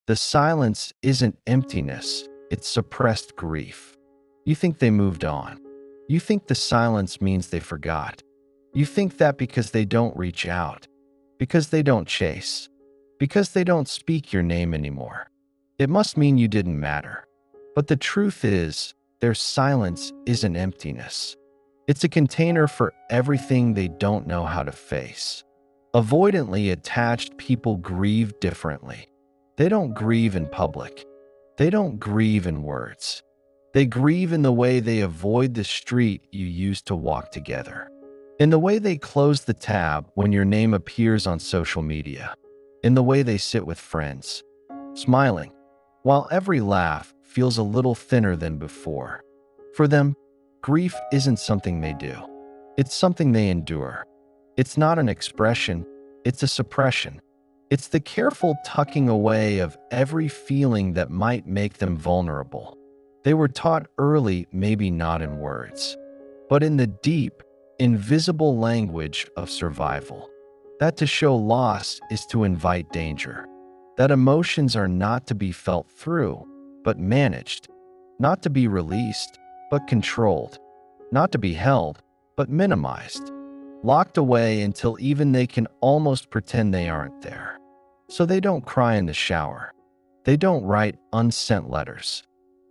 The silence isn't emptiness, it's suppressed grief. You think they moved on. You think the silence means they forgot. You think that because they don't reach out, because they don't chase, because they don't speak your name anymore, it must mean you didn't matter. But the truth is, their silence isn't emptiness. It's a container for everything they don't know how to face. Avoidantly attached people grieve differently. They don't grieve in public. They don't grieve in words. They grieve in the way they avoid the street you used to walk together. In the way they close the tab when your name appears on social media. In the way they sit with friends, smiling, while every laugh feels a little thinner than before. For them, grief isn't something they do. It's something they endure. It's not an expression, it's a suppression. It's the careful tucking away of every feeling that might make them vulnerable. They were taught early, maybe not in words, but in the deep, invisible language of survival, that to show loss is to invite danger, that emotions are not to be felt through, but managed, not to be released, but controlled, not to be held, but minimized, locked away until even they can almost pretend they aren't there. So they don't cry in the shower. They don't write unsent letters.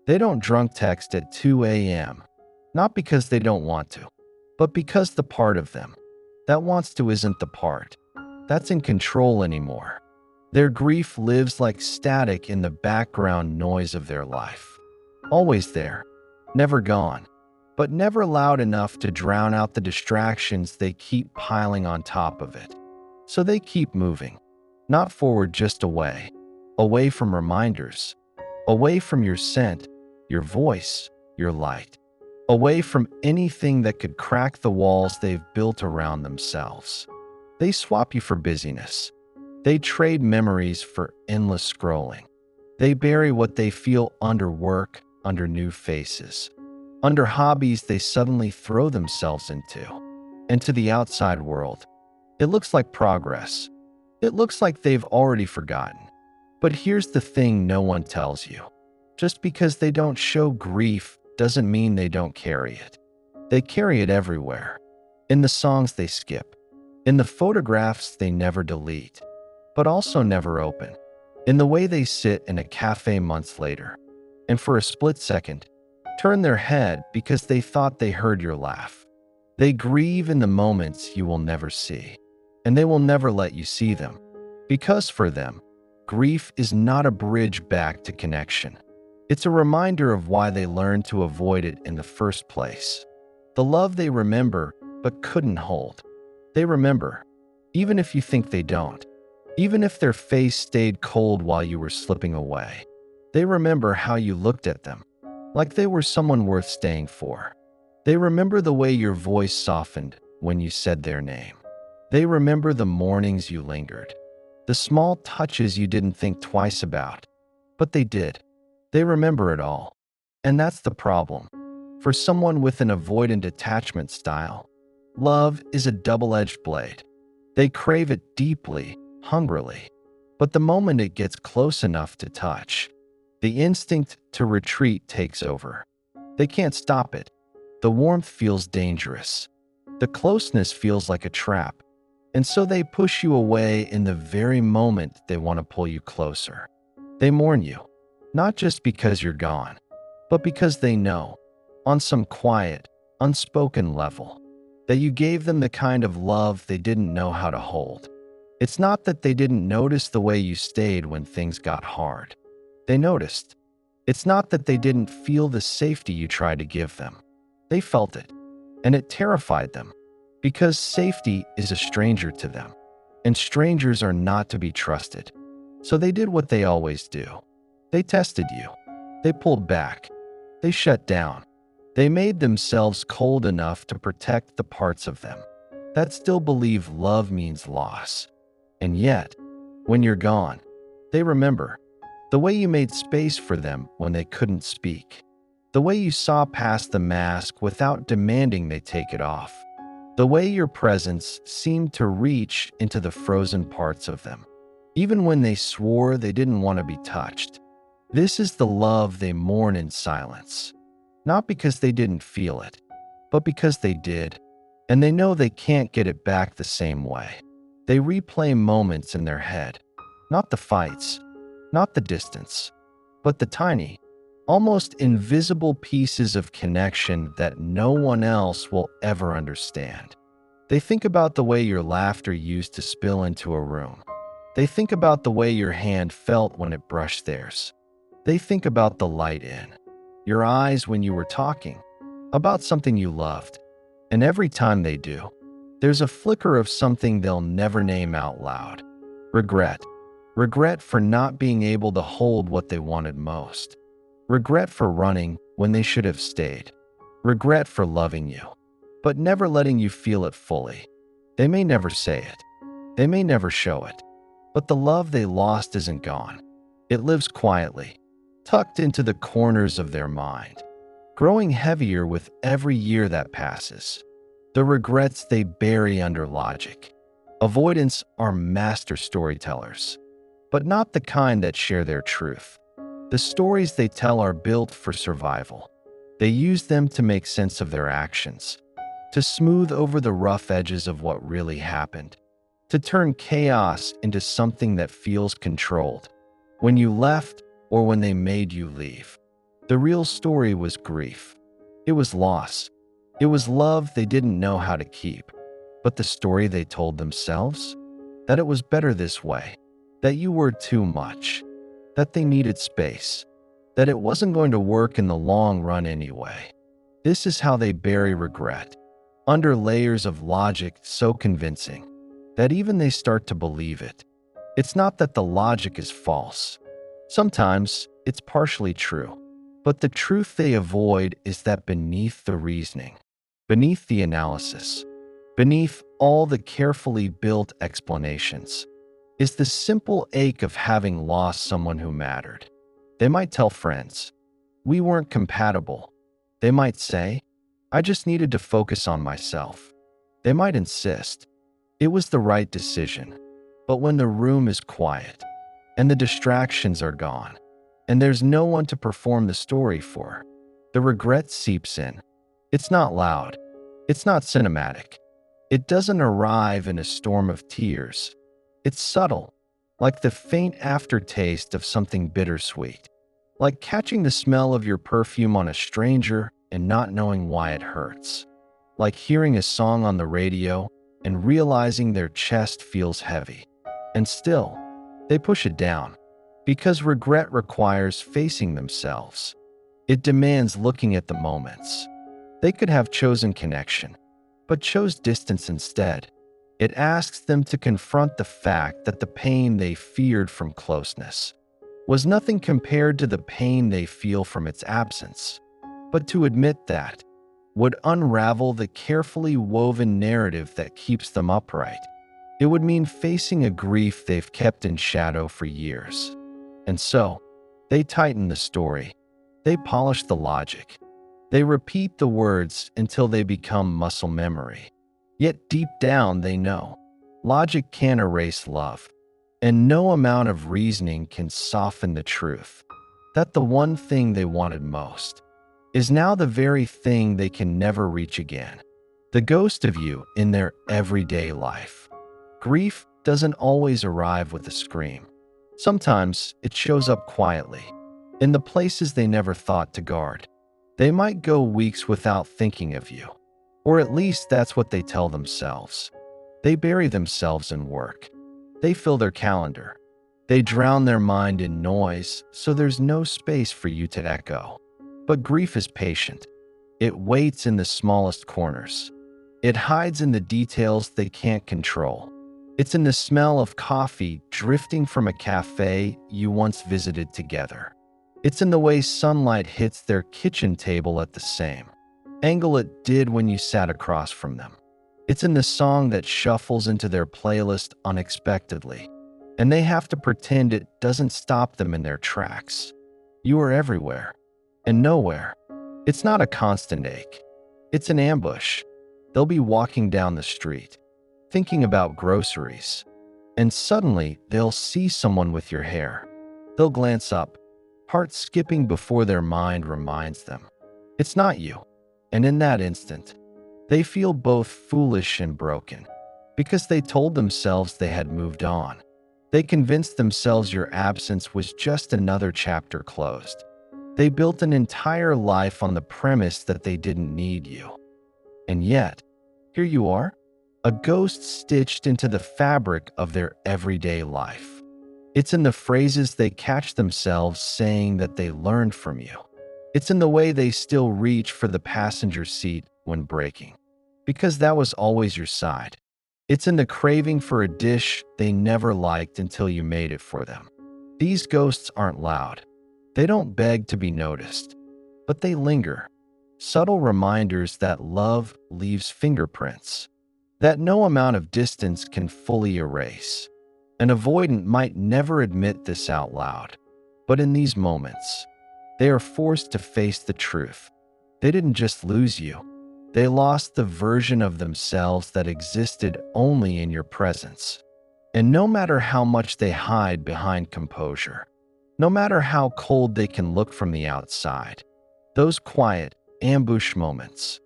They don't drunk text at 2 a.m., not because they don't want to, but because the part of them that wants to isn't the part that's in control anymore. Their grief lives like static in the background noise of their life. Always there, never gone, but never loud enough to drown out the distractions they keep piling on top of it. So they keep moving, not forward, just away, away from reminders, away from your scent, your voice, your light, away from anything that could crack the walls they've built around themselves. They swap you for busyness. They trade memories for endless scrolling. They bury what they feel under work, under new faces, under hobbies they suddenly throw themselves into. And to the outside world, it looks like progress. It looks like they've already forgotten. But here's the thing no one tells you. Just because they don't show grief doesn't mean they don't carry it. They carry it everywhere. In the songs they skip. In the photographs they never delete, but also never open. In the way they sit in a cafe months later, and for a split second, turn their head because they thought they heard your laugh. They grieve in the moments you will never see, and they will never let you see them. Because for them, grief is not a bridge back to connection. It's a reminder of why they learned to avoid it in the first place. The love they remember but couldn't hold. They remember, even if you think they don't. Even if their face stayed cold while you were slipping away. They remember how you looked at them, like they were someone worth staying for. They remember the way your voice softened when you said their name. They remember the mornings you lingered, the small touches you didn't think twice about, but they did. They remember it all. And that's the problem. For someone with an avoidant attachment style, love is a double-edged blade. They crave it deeply, hungrily. But the moment it gets close enough to touch, the instinct to retreat takes over. They can't stop it. The warmth feels dangerous. The closeness feels like a trap. And so they push you away in the very moment they want to pull you closer. They mourn you. Not just because you're gone, but because they know, on some quiet, unspoken level, that you gave them the kind of love they didn't know how to hold. It's not that they didn't notice the way you stayed when things got hard. They noticed. It's not that they didn't feel the safety you tried to give them. They felt it, and it terrified them, because safety is a stranger to them, and strangers are not to be trusted. So they did what they always do. They tested you. They pulled back. They shut down. They made themselves cold enough to protect the parts of them that still believe love means loss. And yet, when you're gone, they remember the way you made space for them when they couldn't speak, the way you saw past the mask without demanding they take it off, the way your presence seemed to reach into the frozen parts of them. even when they swore they didn't want to be touched. This is the love they mourn in silence, not because they didn't feel it, but because they did, and they know they can't get it back the same way. They replay moments in their head, not the fights, not the distance, but the tiny, almost invisible pieces of connection that no one else will ever understand. They think about the way your laughter used to spill into a room. They think about the way your hand felt when it brushed theirs. They think about the light in your eyes when you were talking about something you loved. And every time they do, there's a flicker of something they'll never name out loud. Regret. Regret for not being able to hold what they wanted most. Regret for running when they should have stayed. Regret for loving you, but never letting you feel it fully. They may never say it. They may never show it. But the love they lost isn't gone. It lives quietly, tucked into the corners of their mind, growing heavier with every year that passes. The regrets they bury under logic. Avoidants are master storytellers, but not the kind that share their truth. The stories they tell are built for survival. They use them to make sense of their actions, to smooth over the rough edges of what really happened, to turn chaos into something that feels controlled. When you left or when they made you leave, the real story was grief. It was loss. It was love they didn't know how to keep. But the story they told themselves? That it was better this way, that you were too much, that they needed space, that it wasn't going to work in the long run anyway. This is how they bury regret, under layers of logic so convincing that even they start to believe it. It's not that the logic is false. Sometimes it's partially true. But the truth they avoid is that beneath the reasoning, beneath the analysis, beneath all the carefully built explanations, is the simple ache of having lost someone who mattered. They might tell friends, "We weren't compatible." They might say, "I just needed to focus on myself." They might insist, "It was the right decision." But when the room is quiet, and the distractions are gone, and there's no one to perform the story for, the regret seeps in. It's not loud. It's not cinematic. It doesn't arrive in a storm of tears. It's subtle, like the faint aftertaste of something bittersweet, like catching the smell of your perfume on a stranger and not knowing why it hurts, like hearing a song on the radio and realizing their chest feels heavy. And still, they push it down. Because regret requires facing themselves. It demands looking at the moments. They could have chosen connection, but chose distance instead. It asks them to confront the fact that the pain they feared from closeness was nothing compared to the pain they feel from its absence. But to admit that would unravel the carefully woven narrative that keeps them upright. It would mean facing a grief they've kept in shadow for years. And so, they tighten the story. They polish the logic. They repeat the words until they become muscle memory. Yet deep down they know, logic can't erase love, and no amount of reasoning can soften the truth that the one thing they wanted most is now the very thing they can never reach again. The ghost of you in their everyday life. Grief doesn't always arrive with a scream. Sometimes it shows up quietly, in the places they never thought to guard. They might go weeks without thinking of you, or at least that's what they tell themselves. They bury themselves in work. They fill their calendar. They drown their mind in noise, so there's no space for you to echo. But grief is patient. It waits in the smallest corners. It hides in the details they can't control. It's in the smell of coffee drifting from a cafe you once visited together. It's in the way sunlight hits their kitchen table at the same angle it did when you sat across from them. It's in the song that shuffles into their playlist unexpectedly, and they have to pretend it doesn't stop them in their tracks. You are everywhere and nowhere. It's not a constant ache. It's an ambush. They'll be walking down the street, thinking about groceries, And suddenly, they'll see someone with your hair. They'll glance up, heart skipping before their mind reminds them. It's not you. And in that instant, they feel both foolish and broken. Because they told themselves they had moved on. They convinced themselves your absence was just another chapter closed. They built an entire life on the premise that they didn't need you. And yet, here you are, a ghost stitched into the fabric of their everyday life. It's in the phrases they catch themselves saying that they learned from you. It's in the way they still reach for the passenger seat when braking, because that was always your side. It's in the craving for a dish they never liked until you made it for them. These ghosts aren't loud. They don't beg to be noticed, but they linger. Subtle reminders that love leaves fingerprints that no amount of distance can fully erase. An avoidant might never admit this out loud, but in these moments, they are forced to face the truth. They didn't just lose you. They lost the version of themselves that existed only in your presence. And no matter how much they hide behind composure, no matter how cold they can look from the outside, those quiet, ambush moments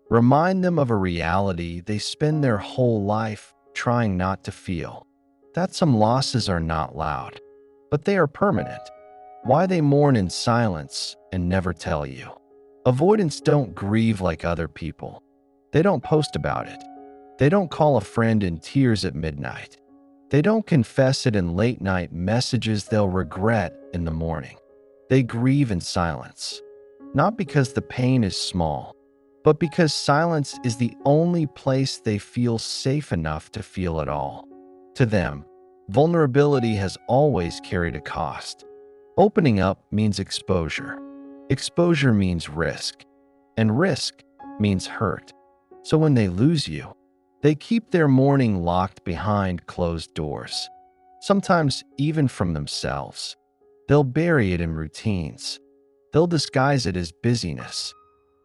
remind them of a reality they spend their whole life trying not to feel. That some losses are not loud, but they are permanent. Why they mourn in silence and never tell you. Avoidants don't grieve like other people. They don't post about it. They don't call a friend in tears at midnight. They don't confess it in late-night messages they'll regret in the morning. They grieve in silence, not because the pain is small, but because silence is the only place they feel safe enough to feel it all. To them, vulnerability has always carried a cost. Opening up means exposure. Exposure means risk. And risk means hurt. So when they lose you, they keep their mourning locked behind closed doors. Sometimes even from themselves. They'll bury it in routines. They'll disguise it as busyness.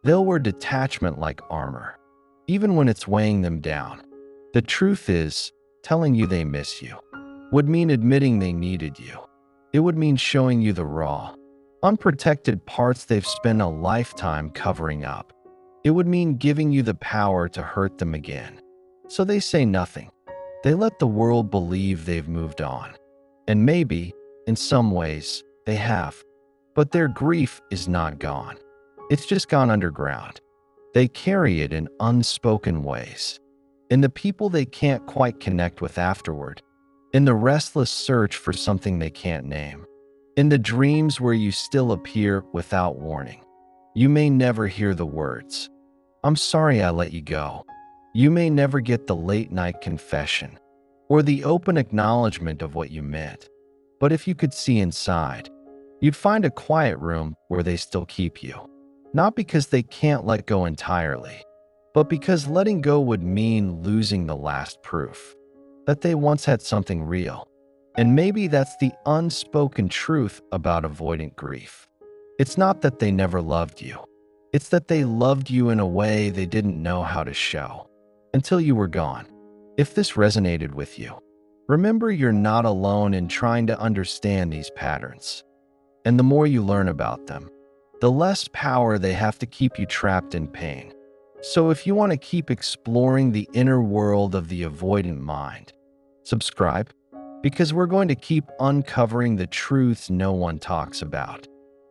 They'll wear detachment like armor, even when it's weighing them down. The truth is, telling you they miss you would mean admitting they needed you. It would mean showing you the raw, unprotected parts they've spent a lifetime covering up. It would mean giving you the power to hurt them again. So they say nothing. They let the world believe they've moved on. And maybe, in some ways, they have. But their grief is not gone. It's just gone underground. They carry it in unspoken ways. In the people they can't quite connect with afterward. In the restless search for something they can't name. In the dreams where you still appear without warning. You may never hear the words, "I'm sorry I let you go." You may never get the late-night confession or the open acknowledgement of what you meant. But if you could see inside, you'd find a quiet room where they still keep you. Not because they can't let go entirely, but because letting go would mean losing the last proof that they once had something real. And maybe that's the unspoken truth about avoidant grief. It's not that they never loved you. It's that they loved you in a way they didn't know how to show until you were gone. If this resonated with you, remember you're not alone in trying to understand these patterns. And the more you learn about them, the less power they have to keep you trapped in pain. So if you want to keep exploring the inner world of the avoidant mind, subscribe, because we're going to keep uncovering the truths no one talks about,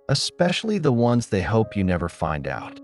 especially the ones they hope you never find out.